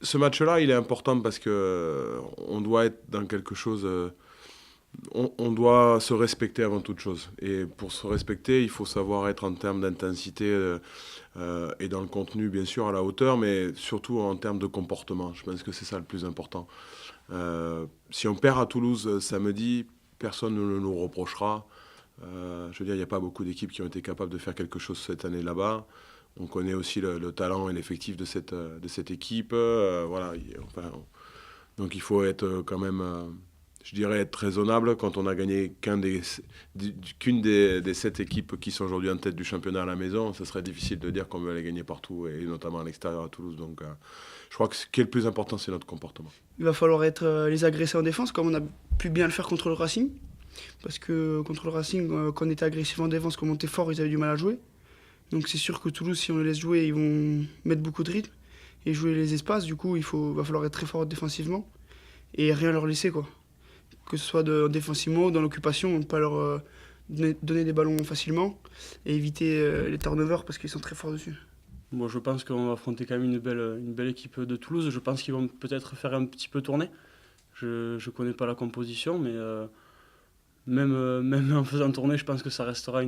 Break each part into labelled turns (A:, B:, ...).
A: Ce match-là, il est important parce que on doit être dans quelque chose. On doit se respecter avant toute chose. Et pour se respecter, il faut savoir être en termes d'intensité et dans le contenu, bien sûr, à la hauteur, mais surtout en termes de comportement. Je pense que c'est ça le plus important. Si on perd à Toulouse samedi, personne ne nous reprochera. Je veux dire, il n'y a pas beaucoup d'équipes qui ont été capables de faire quelque chose cette année là-bas. On connaît aussi le talent et l'effectif de cette équipe. Voilà, enfin, donc il faut être quand même, je dirais, être raisonnable quand on a gagné qu'une des 7 équipes qui sont aujourd'hui en tête du championnat à la maison. Ce serait difficile de dire qu'on veut aller gagner partout, et notamment à l'extérieur à Toulouse. Donc je crois que ce qui est le plus important, c'est notre comportement.
B: Il va falloir être les agresser en défense, comme on a pu bien le faire contre le Racing. Parce que contre le Racing, quand on était agressif en défense, quand on était fort, ils avaient du mal à jouer. Donc c'est sûr que Toulouse, si on les laisse jouer, ils vont mettre beaucoup de rythme et jouer les espaces. Du coup, va falloir être très fort défensivement et rien leur laisser, quoi. Que ce soit défensivement ou dans l'occupation, ne pas leur donner des ballons facilement et éviter les turnovers parce qu'ils sont très forts dessus.
C: Bon, je pense qu'on va affronter quand même une belle équipe de Toulouse. Je pense qu'ils vont peut-être faire un petit peu tourner. Je ne connais pas la composition, mais même en faisant tourner, je pense que ça restera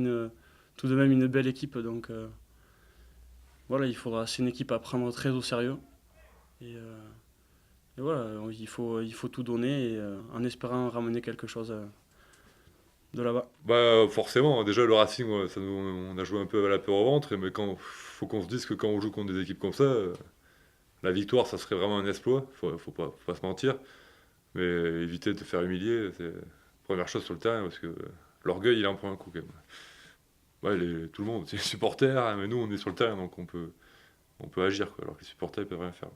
C: tout de même une belle équipe. Donc voilà, c'est une équipe à prendre très au sérieux. Et voilà, il faut tout donner en espérant ramener quelque chose de là-bas.
D: Bah forcément, déjà le Racing, on a joué un peu à la peur au ventre, mais faut qu'on se dise que quand on joue contre des équipes comme ça, la victoire, ça serait vraiment un exploit, faut pas se mentir, mais éviter de faire humilier, c'est la première chose sur le terrain, parce que l'orgueil, il en prend un coup quand même. Ouais, tout le monde, c'est les supporters, hein, mais nous on est sur le terrain, donc on peut agir, quoi, alors que les supporters ils peuvent rien faire.